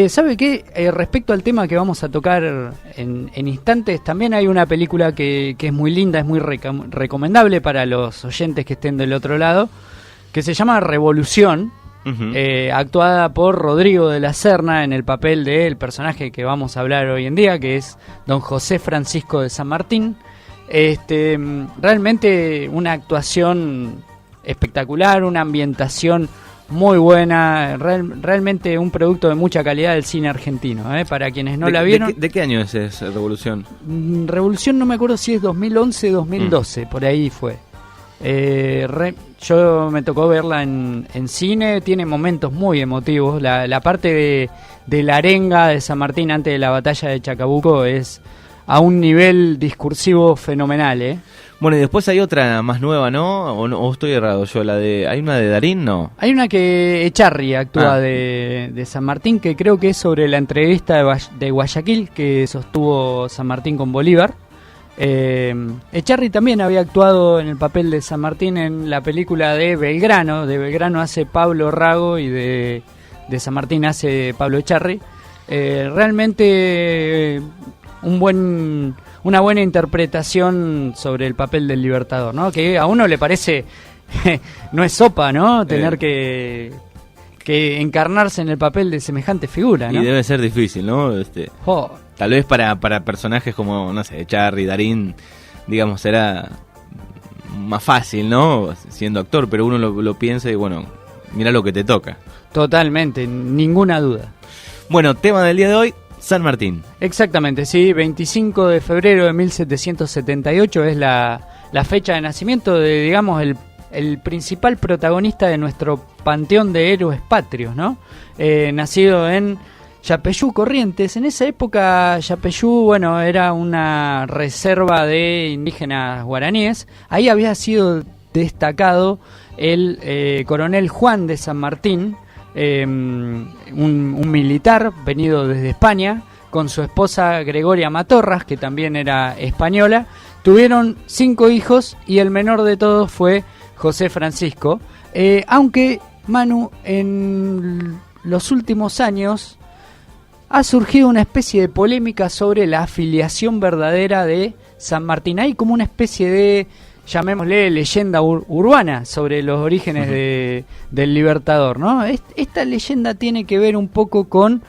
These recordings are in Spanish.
¿Sabe qué? Respecto al tema que vamos a tocar en instantes, también hay una película que es muy linda, es muy recomendable para los oyentes que estén del otro lado, que se llama Revolución, actuada por Rodrigo de la Serna en el papel del personaje que vamos a hablar hoy en día, que es don José Francisco de San Martín. Realmente una actuación espectacular, una ambientación muy buena, realmente un producto de mucha calidad del cine argentino, para quienes no la vieron. ¿De qué año es Revolución? Revolución no me acuerdo si es 2011 o 2012, por ahí fue. Yo me tocó verla en cine, tiene momentos muy emotivos, la parte de la arenga de San Martín antes de la batalla de Chacabuco es a un nivel discursivo fenomenal, Bueno, y después hay otra más nueva, ¿no? ¿O estoy errado yo? ¿Hay una de Darín, no? Hay una que Echarri actúa de San Martín, que creo que es sobre la entrevista de Guayaquil que sostuvo San Martín con Bolívar. Echarri también había actuado en el papel de San Martín en la película de Belgrano. De Belgrano hace Pablo Rago y de San Martín hace Pablo Echarri. Realmente una buena interpretación sobre el papel del Libertador, ¿no? Que a uno le parece no es sopa, ¿no? Tener que encarnarse en el papel de semejante figura, ¿no? Y debe ser difícil, ¿no? Tal vez para personajes como, no sé, Echarri, Darín, digamos, será más fácil, ¿no? Siendo actor, pero uno lo piensa y bueno, mira lo que te toca. Totalmente, ninguna duda. Bueno, tema del día de hoy, San Martín. Exactamente, sí, 25 de febrero de 1778 es la fecha de nacimiento de, digamos, el principal protagonista de nuestro panteón de héroes patrios, ¿no? Nacido en Yapeyú, Corrientes. En esa época Yapeyú, bueno, era una reserva de indígenas guaraníes. Ahí había sido destacado el coronel Juan de San Martín, un militar venido desde España, con su esposa Gregoria Matorras, que también era española. Tuvieron 5 hijos y el menor de todos fue José Francisco. Aunque, Manu, en los últimos años ha surgido una especie de polémica sobre la afiliación verdadera de San Martín. Hay como una especie de, llamémosle, leyenda urbana sobre los orígenes del Libertador, ¿no? Esta leyenda tiene que ver un poco con,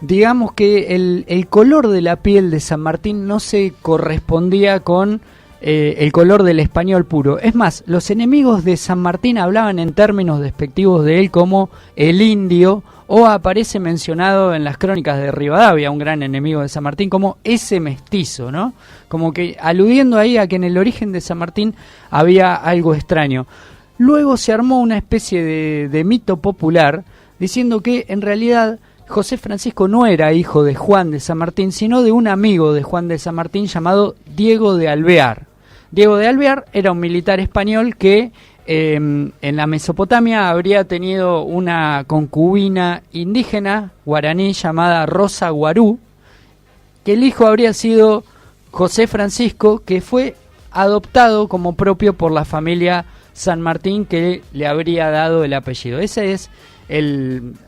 digamos que el color de la piel de San Martín no se correspondía con el color del español puro. Es más, los enemigos de San Martín hablaban en términos despectivos de él como el indio, o aparece mencionado en las crónicas de Rivadavia, un gran enemigo de San Martín, como ese mestizo, ¿no? Como que aludiendo ahí a que en el origen de San Martín había algo extraño. Luego se armó una especie de mito popular diciendo que en realidad José Francisco no era hijo de Juan de San Martín, sino de un amigo de Juan de San Martín llamado Diego de Alvear. Diego de Alvear era un militar español que en la Mesopotamia habría tenido una concubina indígena guaraní llamada Rosa Guarú, que el hijo habría sido José Francisco, que fue adoptado como propio por la familia San Martín, que le habría dado el apellido. Ese es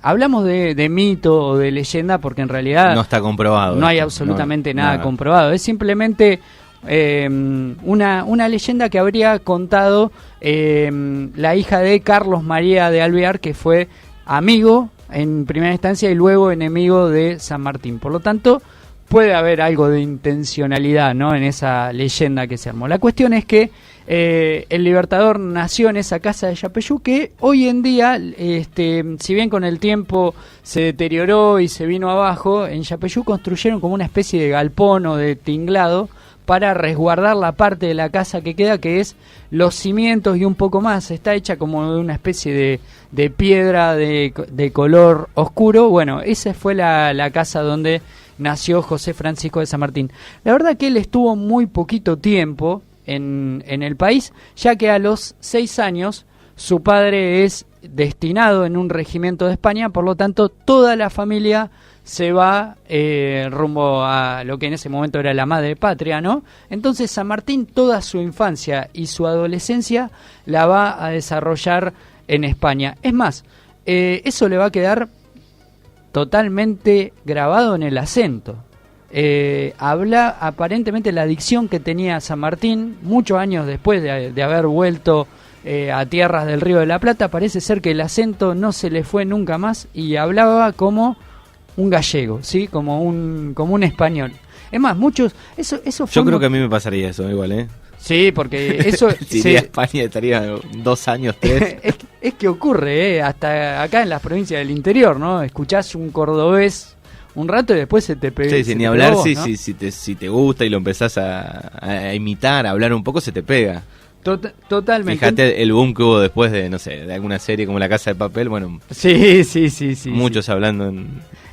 hablamos de mito o de leyenda porque en realidad no está comprobado. No hay absolutamente nada comprobado. Es simplemente una leyenda que habría contado la hija de Carlos María de Alvear, que fue amigo en primera instancia y luego enemigo de San Martín. Por lo tanto, puede haber algo de intencionalidad, ¿no?, en esa leyenda que se armó. La cuestión es que el Libertador nació en esa casa de Yapeyú, que hoy en día, si bien con el tiempo se deterioró y se vino abajo, en Yapeyú construyeron como una especie de galpón o de tinglado para resguardar la parte de la casa que queda, que es los cimientos y un poco más. Está hecha como de una especie de piedra de color oscuro. Bueno, esa fue la casa donde nació José Francisco de San Martín. La verdad que él estuvo muy poquito tiempo en el país, ya que a los 6 años su padre es destinado en un regimiento de España, por lo tanto toda la familia se va rumbo a lo que en ese momento era la madre patria, ¿no? Entonces San Martín toda su infancia y su adolescencia la va a desarrollar en España. Es más, eso le va a quedar totalmente grabado en el acento. Habla aparentemente la dicción que tenía San Martín muchos años después de haber vuelto a tierras del Río de la Plata. Parece ser que el acento no se le fue nunca más y hablaba como un gallego, ¿sí? Como un español. Es más, muchos... eso fue Yo creo que a mí me pasaría eso igual, ¿eh? Sí, porque eso... si iría a España estaría 2 años, 3. es que ocurre, hasta acá en las provincias del interior, ¿no? Escuchás un cordobés un rato y después se te pega. Sí, sin ni hablar, vos, ¿no? si te gusta y lo empezás a imitar, a hablar un poco, se te pega. Totalmente. Fíjate el boom que hubo después de, no sé, de alguna serie como La Casa de Papel, bueno. Sí. Muchos hablando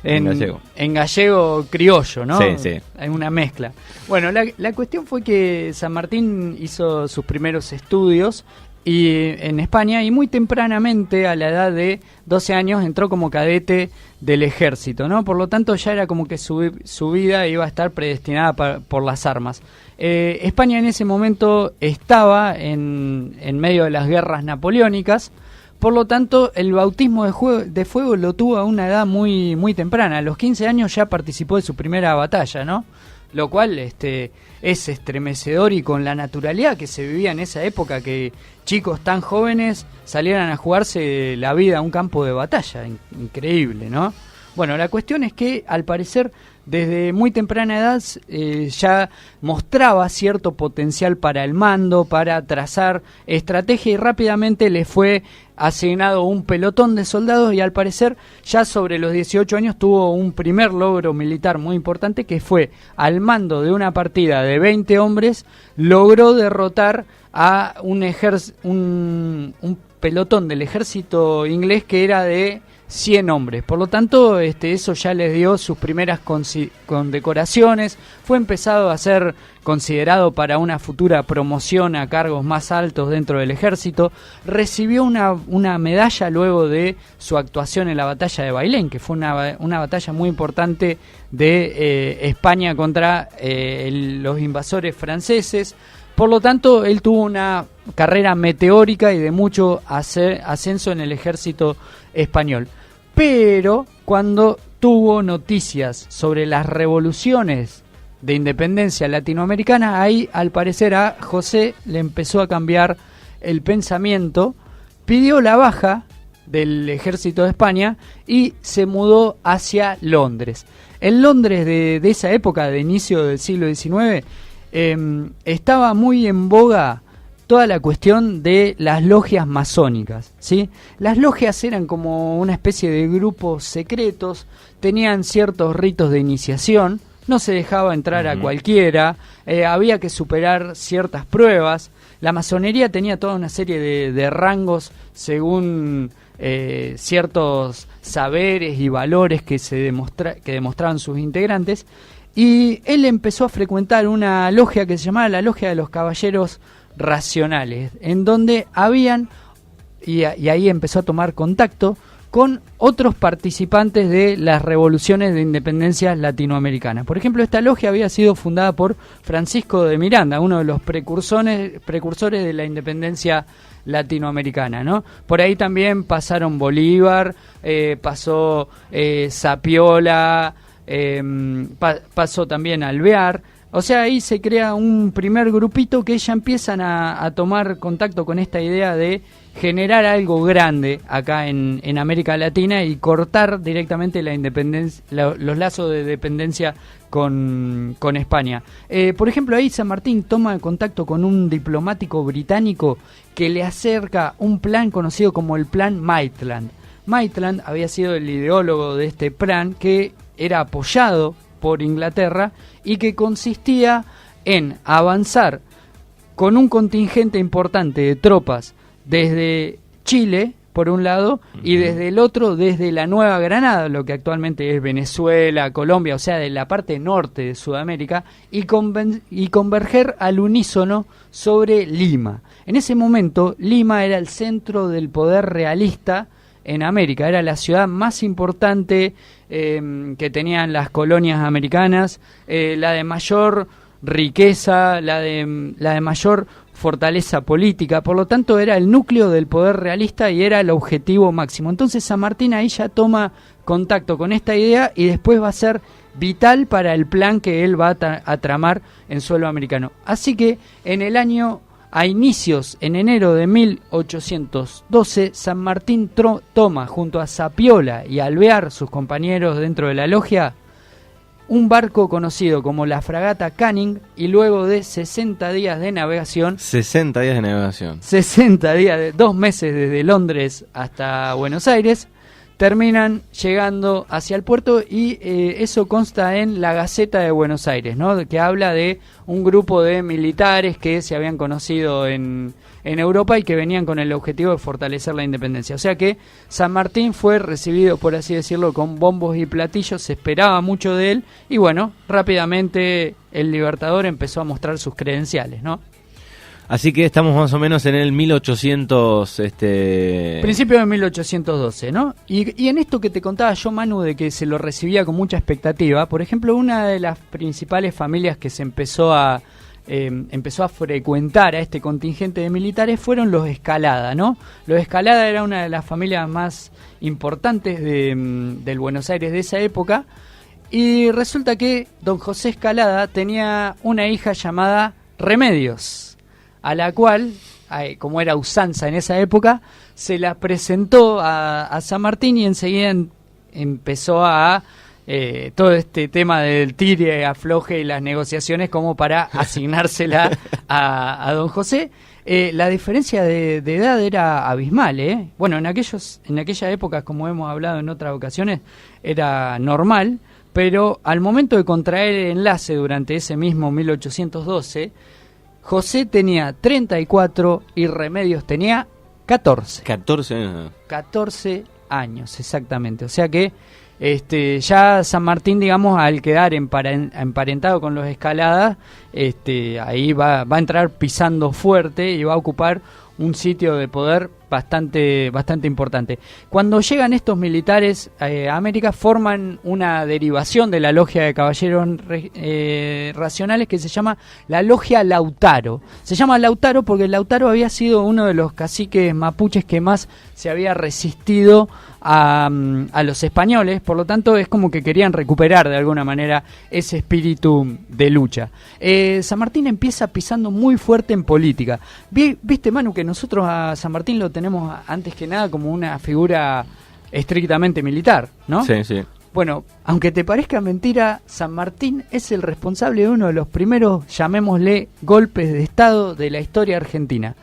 en gallego. En gallego criollo, ¿no? Sí. Hay una mezcla. Bueno, la cuestión fue que San Martín hizo sus primeros estudios en España y muy tempranamente, a la edad de 12 años, entró como cadete del ejército, ¿no? Por lo tanto, ya era como que su vida iba a estar predestinada por las armas. España en ese momento estaba en medio de las guerras napoleónicas, por lo tanto el bautismo de fuego lo tuvo a una edad muy, muy temprana. A los 15 años ya participó de su primera batalla, ¿no? Lo cual es estremecedor, y con la naturalidad que se vivía en esa época, que chicos tan jóvenes salieran a jugarse la vida a un campo de batalla. Increíble, ¿no? Bueno, la cuestión es que, al parecer, desde muy temprana edad ya mostraba cierto potencial para el mando, para trazar estrategia, y rápidamente le fue asignado un pelotón de soldados, y al parecer ya sobre los 18 años tuvo un primer logro militar muy importante, que fue, al mando de una partida de 20 hombres, logró derrotar a un pelotón del ejército inglés que era de 100 hombres. Por lo tanto, eso ya les dio sus primeras condecoraciones. Fue empezado a ser considerado para una futura promoción a cargos más altos dentro del ejército. Recibió una medalla luego de su actuación en la batalla de Bailén, que fue una batalla muy importante de España contra los invasores franceses. Por lo tanto, él tuvo una carrera meteórica y de mucho ascenso en el ejército español. Pero cuando tuvo noticias sobre las revoluciones de independencia latinoamericana, ahí al parecer a José le empezó a cambiar el pensamiento, pidió la baja del ejército de España y se mudó hacia Londres. En Londres de esa época, de inicio del siglo XIX, estaba muy en boga toda la cuestión de las logias masónicas, ¿sí? Las logias eran como una especie de grupos secretos, tenían ciertos ritos de iniciación, no se dejaba entrar a cualquiera, había que superar ciertas pruebas. La masonería tenía toda una serie de rangos según ciertos saberes y valores que demostraban sus integrantes. Y él empezó a frecuentar una logia que se llamaba la Logia de los Caballeros Racionales, en donde habían, y ahí empezó a tomar contacto con otros participantes de las revoluciones de independencia latinoamericanas. Por ejemplo, esta logia había sido fundada por Francisco de Miranda, uno de los precursores de la independencia latinoamericana, ¿no? Por ahí también pasaron Bolívar, pasó Zapiola, pasó también Alvear. O sea, ahí se crea un primer grupito que ya empiezan a tomar contacto con esta idea de generar algo grande acá en América Latina y cortar directamente la independencia, los lazos de dependencia con España. Por ejemplo, ahí San Martín toma contacto con un diplomático británico que le acerca un plan conocido como el Plan Maitland. Maitland había sido el ideólogo de este plan, que era apoyado por Inglaterra y que consistía en avanzar con un contingente importante de tropas desde Chile, por un lado, y desde el otro, desde la Nueva Granada, lo que actualmente es Venezuela, Colombia, o sea, de la parte norte de Sudamérica, y converger al unísono sobre Lima. En ese momento, Lima era el centro del poder realista en América, era la ciudad más importante que tenían las colonias americanas, la de mayor riqueza, la de mayor fortaleza política, por lo tanto era el núcleo del poder realista y era el objetivo máximo. Entonces San Martín ahí ya toma contacto con esta idea y después va a ser vital para el plan que él va a tramar en suelo americano. Así que en enero de 1812, San Martín toma junto a Sapiola y Alvear, sus compañeros dentro de la logia, un barco conocido como la fragata Canning, y luego de 60 días de navegación... 60 días de navegación. 60 días, 2 meses desde Londres hasta Buenos Aires, terminan llegando hacia el puerto y eso consta en la Gaceta de Buenos Aires, ¿no? Que habla de un grupo de militares que se habían conocido en Europa y que venían con el objetivo de fortalecer la independencia. O sea que San Martín fue recibido, por así decirlo, con bombos y platillos, se esperaba mucho de él y bueno, rápidamente el Libertador empezó a mostrar sus credenciales, ¿no? Así que estamos más o menos en el 1800... Principio de 1812, ¿no? Y en esto que te contaba yo, Manu, de que se lo recibía con mucha expectativa, por ejemplo, una de las principales familias que se empezó a frecuentar a este contingente de militares fueron los Escalada, ¿no? Los Escalada era una de las familias más importantes del Buenos Aires de esa época, y resulta que don José Escalada tenía una hija llamada Remedios, a la cual, como era usanza en esa época, se la presentó a San Martín y enseguida empezó a todo este tema del tire, afloje y las negociaciones como para asignársela a don José. La diferencia de edad era abismal, ¿eh? Bueno, en aquella época, como hemos hablado en otras ocasiones, era normal, pero al momento de contraer el enlace durante ese mismo 1812, José tenía 34 y Remedios tenía 14. 14 años. 14 años, exactamente. O sea que ya San Martín, digamos, al quedar emparentado con los Escaladas, ahí va a entrar pisando fuerte y va a ocupar un sitio de poder bastante importante. Cuando llegan estos militares a América, forman una derivación de la logia de caballeros racionales que se llama la logia Lautaro. Se llama Lautaro porque Lautaro había sido uno de los caciques mapuches que más se había resistido a los españoles, por lo tanto es como que querían recuperar de alguna manera ese espíritu de lucha. San Martín empieza pisando muy fuerte en política. Viste, Manu, que nosotros a San Martín lo tenemos antes que nada como una figura estrictamente militar, ¿no? Sí, sí. Bueno, aunque te parezca mentira, San Martín es el responsable de uno de los primeros, llamémosle, golpes de Estado de la historia argentina,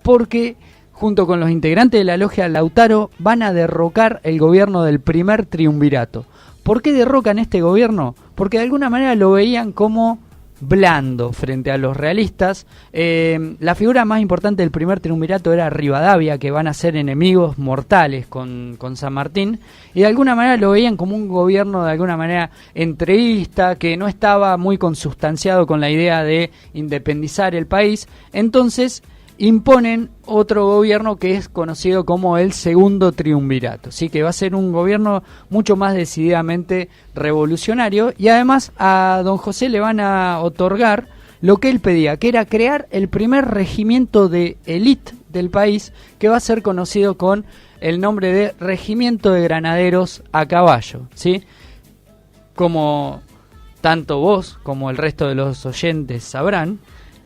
porque junto con los integrantes de la logia Lautaro van a derrocar el gobierno del primer triunvirato. ¿Por qué derrocan este gobierno? Porque de alguna manera lo veían como blando frente a los realistas. La figura más importante del primer triunvirato era Rivadavia, que van a ser enemigos mortales con San Martín, y de alguna manera lo veían como un gobierno de alguna manera entreguista, que no estaba muy consustanciado con la idea de independizar el país. Entonces imponen otro gobierno que es conocido como el segundo triunvirato, ¿sí? Que va a ser un gobierno mucho más decididamente revolucionario, y además a don José le van a otorgar lo que él pedía, que era crear el primer regimiento de élite del país, que va a ser conocido con el nombre de Regimiento de Granaderos a Caballo, ¿sí? Como tanto vos como el resto de los oyentes sabrán,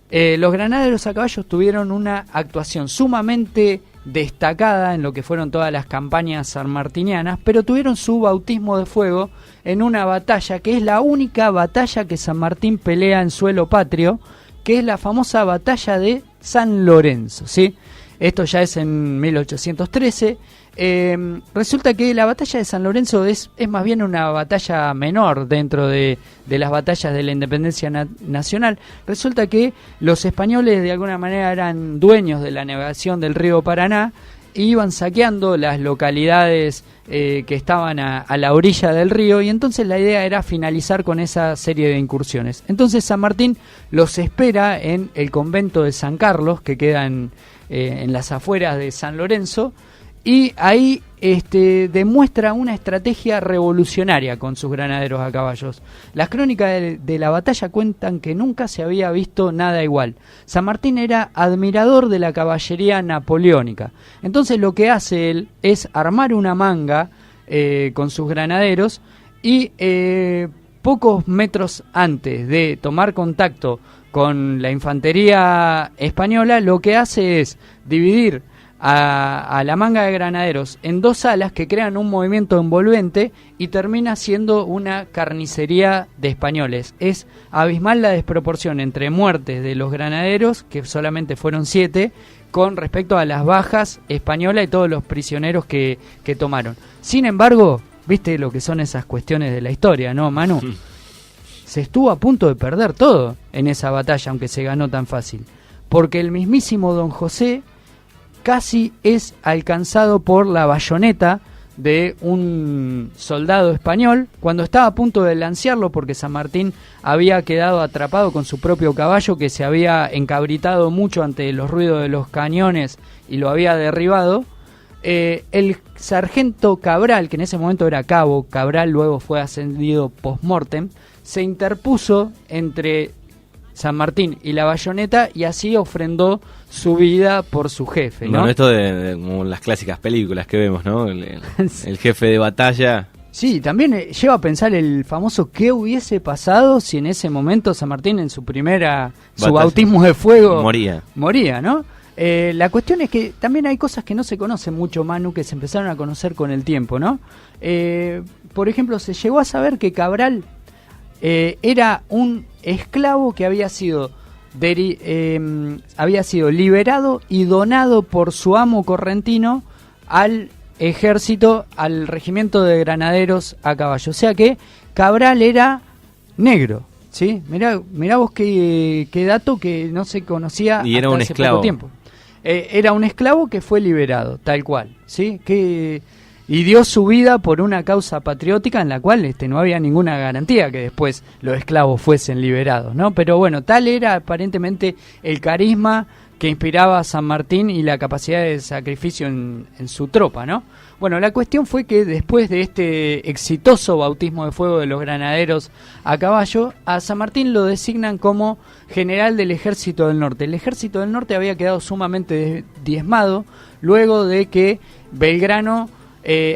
los granaderos a caballo tuvieron una actuación sumamente destacada en lo que fueron todas las campañas sanmartinianas, pero tuvieron su bautismo de fuego en una batalla que es la única batalla que San Martín pelea en suelo patrio, que es la famosa batalla de San Lorenzo, ¿sí? Esto ya es en 1813. Resulta que la batalla de San Lorenzo es más bien una batalla menor dentro de las batallas de la independencia nacional. Resulta que los españoles de alguna manera eran dueños de la navegación del río Paraná e iban saqueando las localidades que estaban a la orilla del río, y entonces la idea era finalizar con esa serie de incursiones. Entonces San Martín los espera en el convento de San Carlos, que queda en las afueras de San Lorenzo, y ahí demuestra una estrategia revolucionaria con sus granaderos a caballos. Las crónicas de la batalla cuentan que nunca se había visto nada igual. San Martín era admirador de la caballería napoleónica. Entonces lo que hace él es armar una manga con sus granaderos y pocos metros antes de tomar contacto con la infantería española, lo que hace es dividir a la manga de granaderos en dos alas que crean un movimiento envolvente y termina siendo una carnicería de españoles. Es abismal la desproporción entre muertes de los granaderos, que solamente fueron 7, con respecto a las bajas españolas y todos los prisioneros que tomaron. Sin embargo, viste lo que son esas cuestiones de la historia, ¿no, Manu? Se estuvo a punto de perder todo en esa batalla, aunque se ganó tan fácil, porque el mismísimo Don José casi es alcanzado por la bayoneta de un soldado español cuando estaba a punto de lancearlo, porque San Martín había quedado atrapado con su propio caballo, que se había encabritado mucho ante los ruidos de los cañones y lo había derribado. El sargento Cabral, que en ese momento era cabo, Cabral luego fue ascendido post-mortem, se interpuso entre San Martín y la bayoneta y así ofrendó su vida por su jefe, ¿no? Bueno, esto de como las clásicas películas que vemos, ¿no? El jefe de batalla. Sí, también lleva a pensar el famoso qué hubiese pasado si en ese momento San Martín en su bautismo de fuego moría, ¿no? La cuestión es que también hay cosas que no se conocen mucho, Manu, que se empezaron a conocer con el tiempo, ¿no? Por ejemplo, se llegó a saber que Cabral era un esclavo que había sido liberado y donado por su amo correntino al ejército, al regimiento de granaderos a caballo. O sea que Cabral era negro, ¿sí? Mirá vos qué dato que no se conocía y era hasta un hace esclavo. Poco tiempo. Era un esclavo que fue liberado, tal cual, ¿sí? Y dio su vida por una causa patriótica en la cual no había ninguna garantía que después los esclavos fuesen liberados, ¿no? Pero bueno, tal era aparentemente el carisma que inspiraba a San Martín y la capacidad de sacrificio en su tropa, ¿no? Bueno, la cuestión fue que después de este exitoso bautismo de fuego de los granaderos a caballo, a San Martín lo designan como general del Ejército del Norte. El Ejército del Norte había quedado sumamente diezmado luego de que Belgrano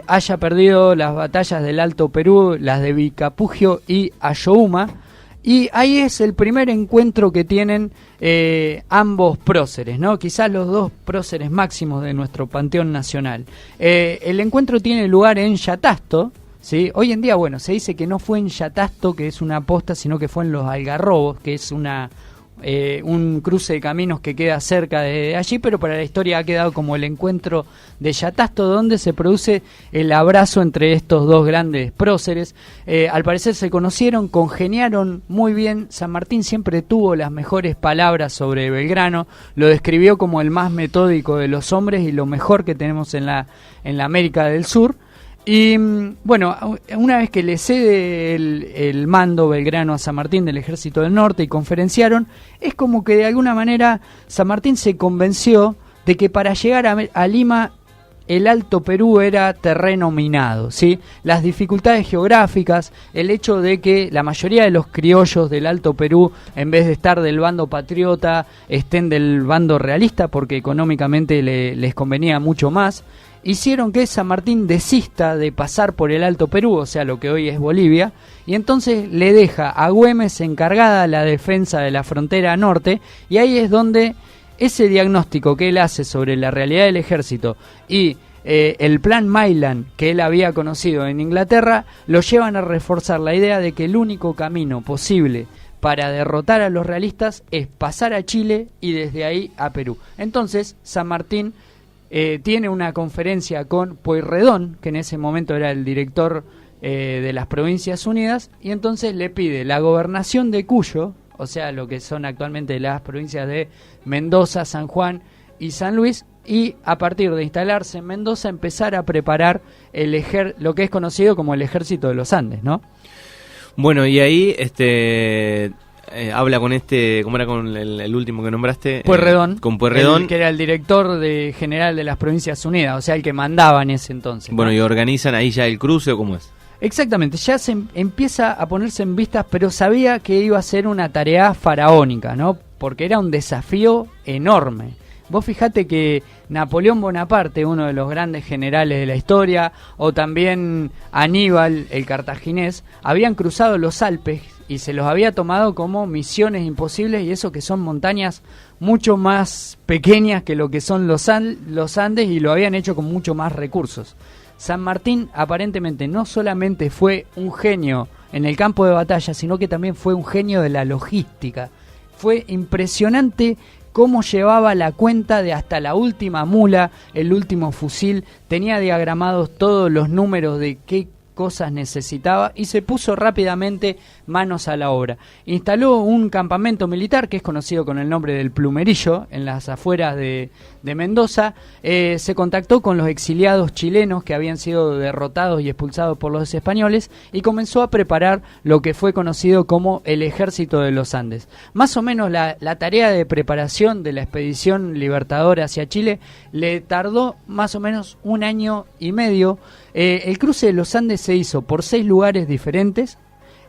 haya perdido las batallas del Alto Perú, las de Vicapugio y Ayohuma, y ahí es el primer encuentro que tienen ambos próceres, ¿no? Quizás los dos próceres máximos de nuestro panteón nacional. El encuentro tiene lugar en Yatasto, ¿sí? Hoy en día, bueno, se dice que no fue en Yatasto, que es una posta, sino que fue en Los Algarrobos, que es un cruce de caminos que queda cerca de allí, pero para la historia ha quedado como el encuentro de Yatasto, donde se produce el abrazo entre estos dos grandes próceres. Al parecer se conocieron, congeniaron muy bien. San Martín siempre tuvo las mejores palabras sobre Belgrano, lo describió como el más metódico de los hombres y lo mejor que tenemos en la América del Sur. Y bueno, una vez que le cede el mando Belgrano a San Martín del Ejército del Norte y conferenciaron, es como que de alguna manera San Martín se convenció de que para llegar a Lima el Alto Perú era terreno minado, ¿sí? Las dificultades geográficas, el hecho de que la mayoría de los criollos del Alto Perú, en vez de estar del bando patriota, estén del bando realista porque económicamente les convenía mucho más, hicieron que San Martín desista de pasar por el Alto Perú, o sea, lo que hoy es Bolivia, y entonces le deja a Güemes encargada la defensa de la frontera norte, y ahí es donde ese diagnóstico que él hace sobre la realidad del ejército y el plan Mayland que él había conocido en Inglaterra, lo llevan a reforzar la idea de que el único camino posible para derrotar a los realistas es pasar a Chile y desde ahí a Perú. Entonces, San Martín tiene una conferencia con Pueyrredón, que en ese momento era el director de las Provincias Unidas, y entonces le pide la gobernación de Cuyo, o sea, lo que son actualmente las provincias de Mendoza, San Juan y San Luis, y a partir de instalarse en Mendoza empezar a preparar lo que es conocido como el Ejército de los Andes, ¿no? Bueno, y ahí habla con ¿cómo era con el último que nombraste? Pueyrredón. Con Pueyrredón. Que era el director general de las Provincias Unidas, o sea, el que mandaba en ese entonces. Bueno, ¿no? ¿y organizan ahí ya el cruce o cómo es? Exactamente, ya se empieza a ponerse en vistas, pero sabía que iba a ser una tarea faraónica, ¿no? Porque era un desafío enorme. Vos fijate que Napoleón Bonaparte, uno de los grandes generales de la historia, o también Aníbal, el cartaginés, habían cruzado los Alpes y se los había tomado como misiones imposibles, y eso que son montañas mucho más pequeñas que lo que son los Andes, y lo habían hecho con mucho más recursos. San Martín aparentemente no solamente fue un genio en el campo de batalla, sino que también fue un genio de la logística. Fue impresionante cómo llevaba la cuenta de hasta la última mula, el último fusil, tenía diagramados todos los números de qué cosas necesitaba y se puso rápidamente manos a la obra. Instaló un campamento militar que es conocido con el nombre del Plumerillo en las afueras de Mendoza. Se contactó con los exiliados chilenos que habían sido derrotados y expulsados por los españoles y comenzó a preparar lo que fue conocido como el Ejército de los Andes. Más o menos la tarea de preparación de la expedición libertadora hacia Chile le tardó más o menos 1 año y medio. El cruce de los Andes se hizo por 6 lugares diferentes,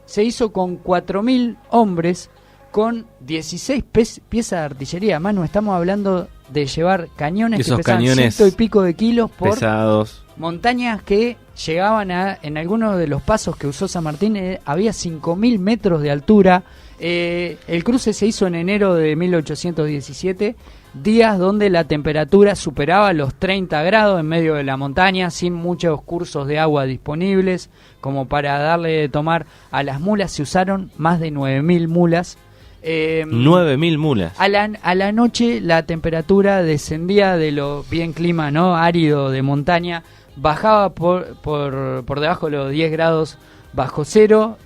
se hizo con 4.000 hombres, con 16 piezas de artillería. Manu, estamos hablando de llevar cañones que pesaban 100 y pico de kilos por pesados. Montañas que llegaban en algunos de los pasos que usó San Martín, había 5.000 metros de altura. El cruce se hizo en enero de 1817, días donde la temperatura superaba los 30 grados en medio de la montaña, sin muchos cursos de agua disponibles como para darle de tomar a las mulas. Se usaron más de 9.000 mulas. 9.000 mulas. A la noche la temperatura descendía de lo bien clima, ¿no?, árido de montaña, bajaba por debajo de los 10 grados bajo cero.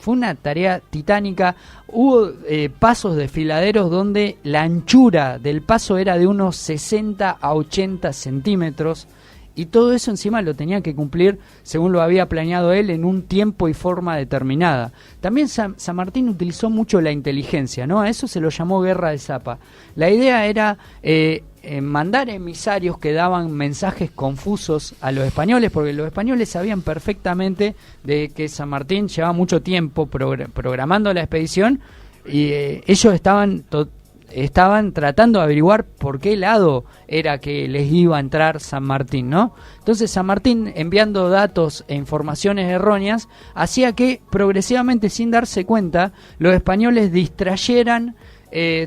Fue una tarea titánica. Hubo pasos desfiladeros donde la anchura del paso era de unos 60 a 80 centímetros, y todo eso encima lo tenía que cumplir según lo había planeado él en un tiempo y forma determinada. También San Martín utilizó mucho la inteligencia, ¿no? A eso se lo llamó guerra de Zapa. La idea era mandar emisarios que daban mensajes confusos a los españoles, porque los españoles sabían perfectamente de que San Martín llevaba mucho tiempo programando la expedición, y ellos estaban tratando de averiguar por qué lado era que les iba a entrar San Martín, ¿no? Entonces San Martín, enviando datos e informaciones erróneas, hacía que progresivamente, sin darse cuenta, los españoles distrayeran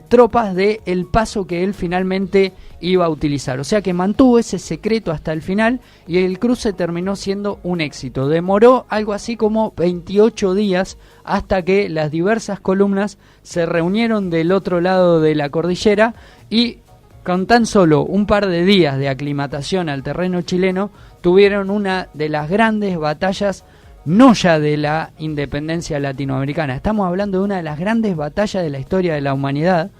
tropas del paso que él finalmente iba a utilizar. O sea que mantuvo ese secreto hasta el final, y el cruce terminó siendo un éxito. Demoró algo así como 28 días hasta que las diversas columnas se reunieron del otro lado de la cordillera, y con tan solo un par de días de aclimatación al terreno chileno tuvieron una de las grandes batallas, no ya de la independencia latinoamericana, estamos hablando de una de las grandes batallas de la historia de la humanidad,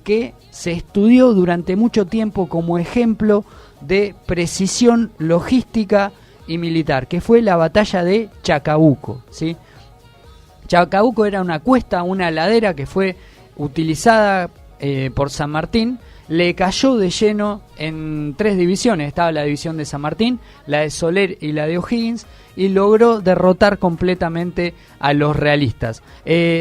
que se estudió durante mucho tiempo como ejemplo de precisión logística y militar, que fue la batalla de Chacabuco, ¿sí? Chacabuco era una cuesta, una ladera que fue utilizada por San Martín. Le cayó de lleno en 3 divisiones. Estaba la división de San Martín, la de Soler y la de O'Higgins, y logró derrotar completamente a los realistas.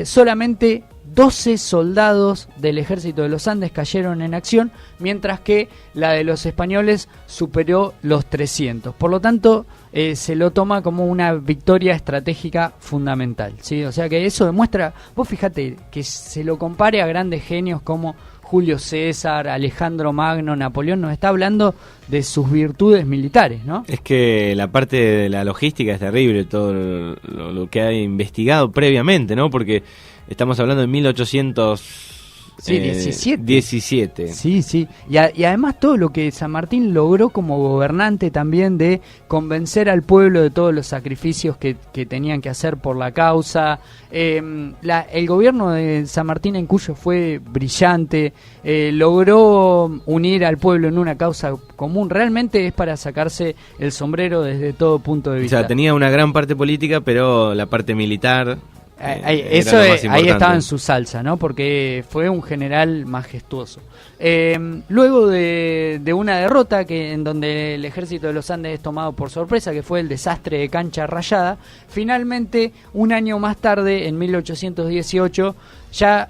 Solamente 12 soldados del ejército de los Andes cayeron en acción, mientras que la de los españoles superó los 300. Por lo tanto, se lo toma como una victoria estratégica fundamental, ¿sí? O sea que eso demuestra, vos fíjate, que se lo compare a grandes genios como Julio César, Alejandro Magno, Napoleón, nos está hablando de sus virtudes militares, ¿no? Es que la parte de la logística es terrible, todo lo que ha investigado previamente, ¿no? Porque estamos hablando de 1817. Sí, sí. Y además todo lo que San Martín logró como gobernante también, de convencer al pueblo de todos los sacrificios que tenían que hacer por la causa. El gobierno de San Martín en Cuyo fue brillante, logró unir al pueblo en una causa común. Realmente es para sacarse el sombrero desde todo punto de vista. O sea, tenía una gran parte política, pero la parte militar Eso ahí estaba en su salsa, ¿no? Porque fue un general majestuoso. Luego de una derrota en donde el ejército de los Andes es tomado por sorpresa, que fue el desastre de Cancha Rayada, finalmente, un año más tarde, en 1818, ya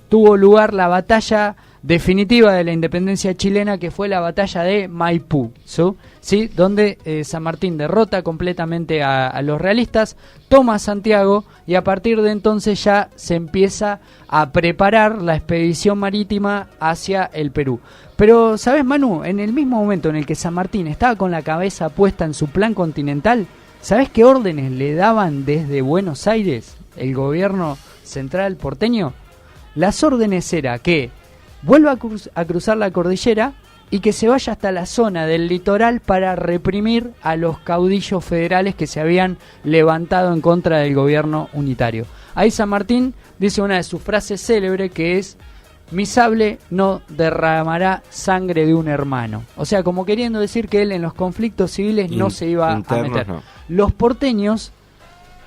tuvo lugar la batalla definitiva de la independencia chilena, que fue la batalla de Maipú, ¿sí? Donde San Martín derrota completamente a los realistas, toma Santiago, y a partir de entonces ya se empieza a preparar la expedición marítima hacia el Perú. Pero, ¿sabes, Manu? En el mismo momento en el que San Martín estaba con la cabeza puesta en su plan continental, ¿sabes qué órdenes le daban desde Buenos Aires el gobierno central porteño? Las órdenes era que vuelva a cruzar la cordillera y que se vaya hasta la zona del litoral para reprimir a los caudillos federales que se habían levantado en contra del gobierno unitario. Ahí San Martín dice una de sus frases célebres, que es: mi sable no derramará sangre de un hermano. O sea, como queriendo decir que él en los conflictos civiles no se iba a meter. No. Los porteños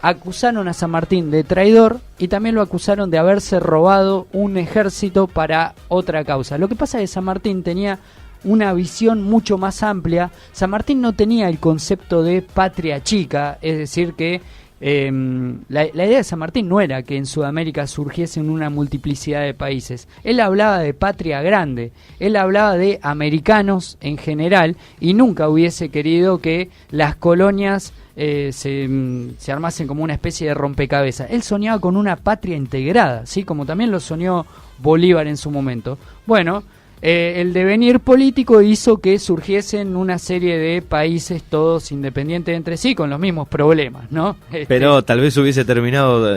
acusaron a San Martín de traidor y también lo acusaron de haberse robado un ejército para otra causa. Lo que pasa es que San Martín tenía una visión mucho más amplia. San Martín no tenía el concepto de patria chica, es decir que la idea de San Martín no era que en Sudamérica surgiesen una multiplicidad de países. Él hablaba de patria grande, él hablaba de americanos en general, y nunca hubiese querido que las colonias se armasen como una especie de rompecabezas. Él soñaba con una patria integrada, ¿sí? Como también lo soñó Bolívar en su momento. Bueno, el devenir político hizo que surgiesen una serie de países todos independientes entre sí, con los mismos problemas, ¿no? Pero tal vez hubiese terminado,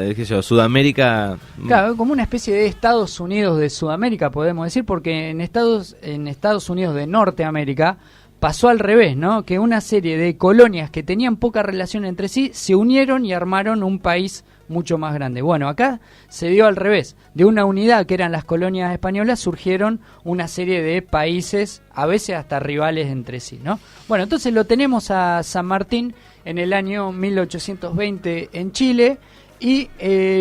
Sudamérica... Claro, como una especie de Estados Unidos de Sudamérica, podemos decir, porque en Estados Unidos de Norteamérica pasó al revés, ¿no? Que una serie de colonias que tenían poca relación entre sí se unieron y armaron un país mucho más grande. Bueno, acá se dio al revés. De una unidad que eran las colonias españolas surgieron una serie de países, a veces hasta rivales entre sí, ¿no? Bueno, entonces lo tenemos a San Martín en el año 1820 en Chile y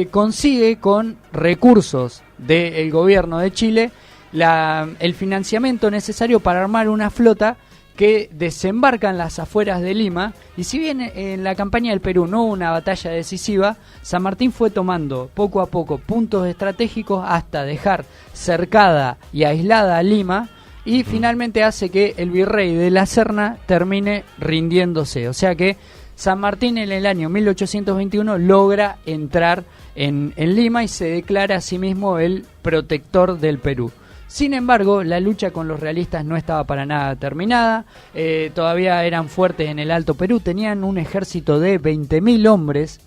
consigue con recursos del gobierno de Chile el financiamiento necesario para armar una flota que desembarca en las afueras de Lima. Y si bien en la campaña del Perú no hubo una batalla decisiva, San Martín fue tomando poco a poco puntos estratégicos hasta dejar cercada y aislada a Lima, y finalmente hace que el virrey de la Serna termine rindiéndose. O sea que San Martín en el año 1821 logra entrar en Lima y se declara a sí mismo el protector del Perú. Sin embargo, la lucha con los realistas no estaba para nada terminada, todavía eran fuertes en el Alto Perú, tenían un ejército de 20.000 hombres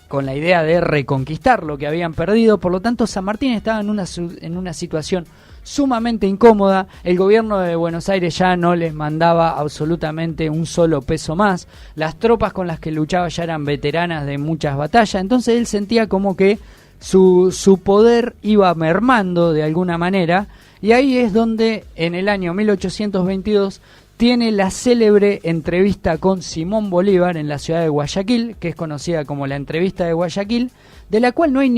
con la idea de reconquistar lo que habían perdido. Por lo tanto, San Martín estaba en una situación sumamente incómoda. El gobierno de Buenos Aires ya no les mandaba absolutamente un solo peso más, las tropas con las que luchaba ya eran veteranas de muchas batallas, entonces él sentía como que su poder iba mermando de alguna manera, y ahí es donde en el año 1822 tiene la célebre entrevista con Simón Bolívar en la ciudad de Guayaquil, que es conocida como la entrevista de Guayaquil, de la cual no hay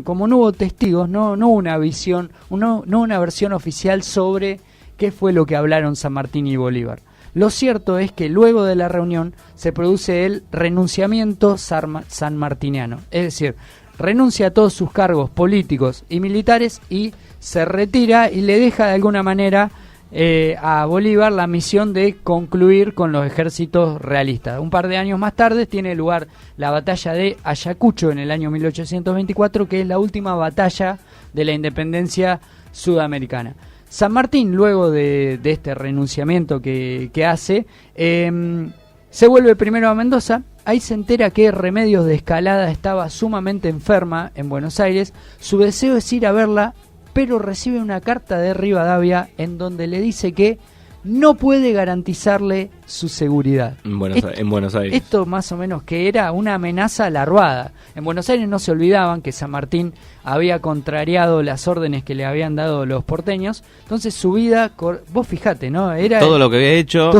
como no hubo testigos, no una visión, no una versión oficial sobre qué fue lo que hablaron San Martín y Bolívar. Lo cierto es que luego de la reunión se produce el renunciamiento sanmartiniano, es decir, renuncia a todos sus cargos políticos y militares y se retira, y le deja de alguna manera a Bolívar la misión de concluir con los ejércitos realistas. Un par de años más tarde tiene lugar la batalla de Ayacucho en el año 1824, que es la última batalla de la independencia sudamericana. San Martín, luego de este renunciamiento que hace, se vuelve primero a Mendoza. Ahí se entera que Remedios de Escalada estaba sumamente enferma en Buenos Aires. Su deseo es ir a verla, pero recibe una carta de Rivadavia en donde le dice que no puede garantizarle su seguridad. En Buenos Aires. Esto más o menos que era una amenaza larvada. En Buenos Aires no se olvidaban que San Martín había contrariado las órdenes que le habían dado los porteños, entonces su vida, vos fijate, ¿no? Era todo lo que había hecho,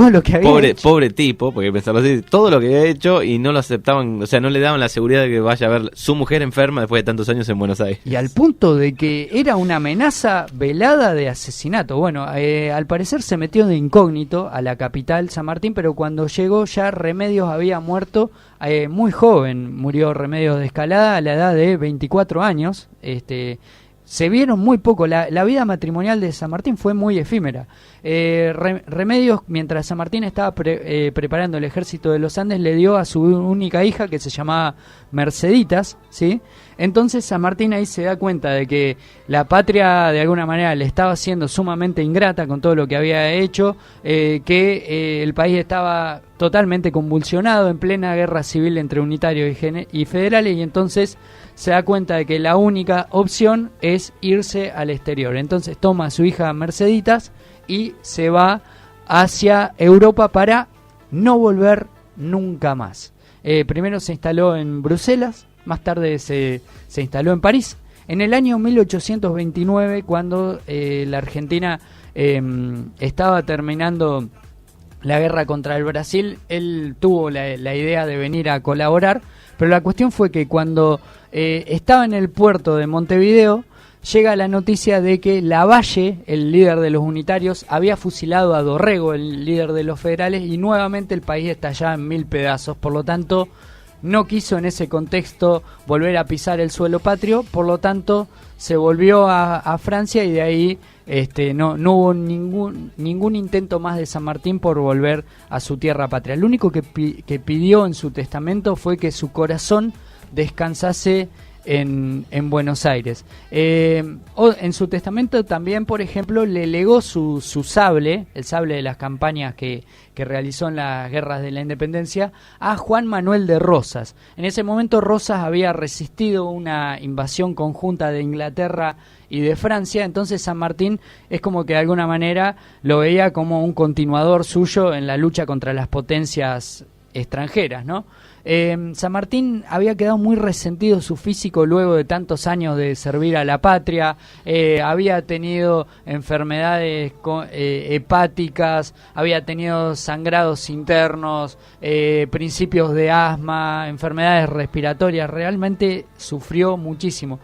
pobre tipo, porque pensarlo así, todo lo que había hecho y no lo aceptaban, o sea, no le daban la seguridad de que vaya a ver su mujer enferma después de tantos años en Buenos Aires. Y al punto de que era una amenaza velada de asesinato. Bueno, al parecer se metió de incógnito a la capital, San Martín, pero cuando llegó ya Remedios había muerto muy joven. Murió Remedios de Escalada a la edad de 24 años. Se vieron muy poco. La vida matrimonial de San Martín fue muy efímera. Remedios, mientras San Martín estaba preparando el ejército de los Andes, le dio a su única hija, que se llamaba Merceditas, ¿sí? Entonces San Martín ahí se da cuenta de que la patria de alguna manera le estaba siendo sumamente ingrata con todo lo que había hecho, que el país estaba totalmente convulsionado en plena guerra civil entre unitarios y federales, y entonces se da cuenta de que la única opción es irse al exterior. Entonces toma a su hija Merceditas y se va hacia Europa para no volver nunca más. Primero se instaló en Bruselas, más tarde se instaló en París. En el año 1829, cuando la Argentina estaba terminando la guerra contra el Brasil, él tuvo la idea de venir a colaborar, pero la cuestión fue que cuando estaba en el puerto de Montevideo, llega la noticia de que Lavalle, el líder de los unitarios, había fusilado a Dorrego, el líder de los federales, y nuevamente el país estallaba en 1000 pedazos. Por lo tanto, no quiso en ese contexto volver a pisar el suelo patrio, por lo tanto se volvió a Francia, y de ahí no hubo ningún intento más de San Martín por volver a su tierra patria. Lo único que pidió en su testamento fue que su corazón descansase en Buenos Aires. En su testamento también, por ejemplo, le legó su sable, el sable de las campañas que realizó en las guerras de la independencia, a Juan Manuel de Rosas. En ese momento Rosas había resistido una invasión conjunta de Inglaterra y de Francia, entonces San Martín es como que de alguna manera lo veía como un continuador suyo en la lucha contra las potencias extranjeras, ¿no? San Martín había quedado muy resentido su físico luego de tantos años de servir a la patria, había tenido enfermedades hepáticas, había tenido sangrados internos, principios de asma, enfermedades respiratorias, realmente sufrió muchísimo.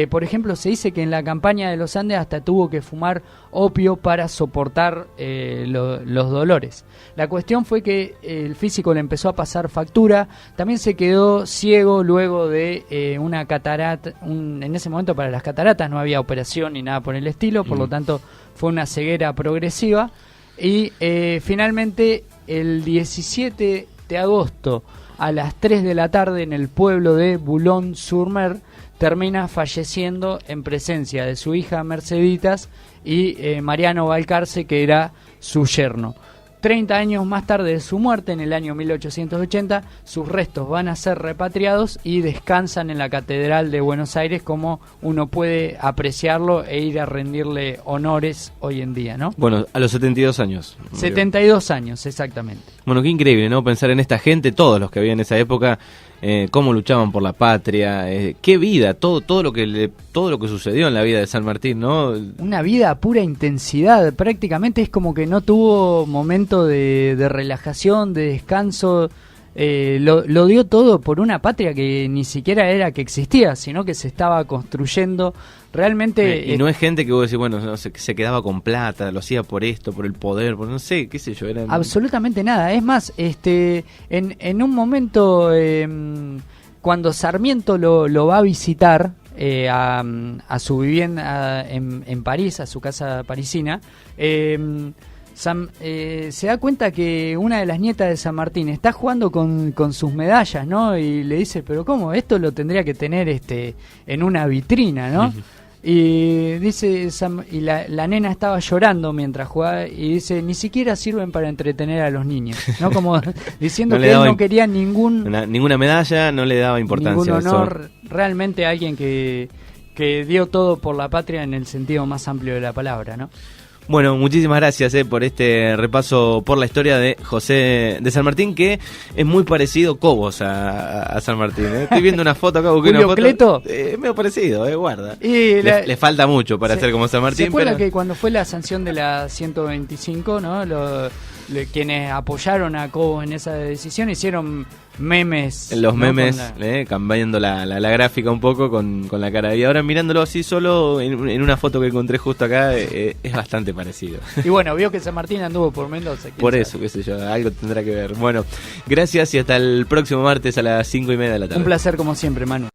Por ejemplo, se dice que en la campaña de los Andes hasta tuvo que fumar opio para soportar los dolores. La cuestión fue que el físico le empezó a pasar factura. También se quedó ciego luego de una catarata. En ese momento para las cataratas no había operación ni nada por el estilo, por lo tanto fue una ceguera progresiva. Y finalmente el 17 de agosto a las 3 de la tarde en el pueblo de Boulogne-sur-Mer termina falleciendo en presencia de su hija Merceditas y Mariano Balcarce, que era su yerno. 30 años más tarde de su muerte, en el año 1880, sus restos van a ser repatriados y descansan en la Catedral de Buenos Aires, como uno puede apreciarlo e ir a rendirle honores hoy en día, ¿no? Bueno, a los 72 años. 72 años, exactamente. Bueno, qué increíble, ¿no? Pensar en esta gente, todos los que había en esa época, cómo luchaban por la patria, qué vida, todo lo que sucedió en la vida de San Martín, ¿no? Una vida a pura intensidad, prácticamente es como que no tuvo momento de relajación, de descanso. Lo dio todo por una patria que ni siquiera era que existía, sino que se estaba construyendo realmente. Y no es gente que vos decís, bueno, no, se quedaba con plata, lo hacía por esto, por el poder, por no sé, qué sé yo. Absolutamente nada. Es más, en un momento, cuando Sarmiento lo va a visitar a su vivienda en París, a su casa parisina, se da cuenta que una de las nietas de San Martín está jugando con sus medallas, ¿no? Y le dice, pero ¿cómo? Esto lo tendría que tener en una vitrina, ¿no? Y dice, la nena estaba llorando mientras jugaba y dice, ni siquiera sirven para entretener a los niños, ¿no? Como diciendo que él no quería ninguna medalla, no le daba importancia. Ningún honor, realmente alguien que dio todo por la patria en el sentido más amplio de la palabra, ¿no? Bueno, muchísimas gracias por este repaso por la historia de José de San Martín, que es muy parecido Cobos a San Martín. Estoy viendo una foto acá, busqué una foto. Cleto. Medio parecido, guarda. Y le falta mucho para ser como San Martín. ¿Se acuerda que cuando fue la sanción de la 125, ¿no? Quienes apoyaron a Cobos en esa decisión hicieron memes. Los memes, cambiando la gráfica un poco con la cara. Y ahora mirándolo así solo, en una foto que encontré justo acá, es bastante parecido. Y bueno, vio que San Martín anduvo por Mendoza. Por eso, qué sé yo, algo tendrá que ver. Bueno, gracias y hasta el próximo martes a las 5:30 de la tarde. Un placer como siempre, Manu.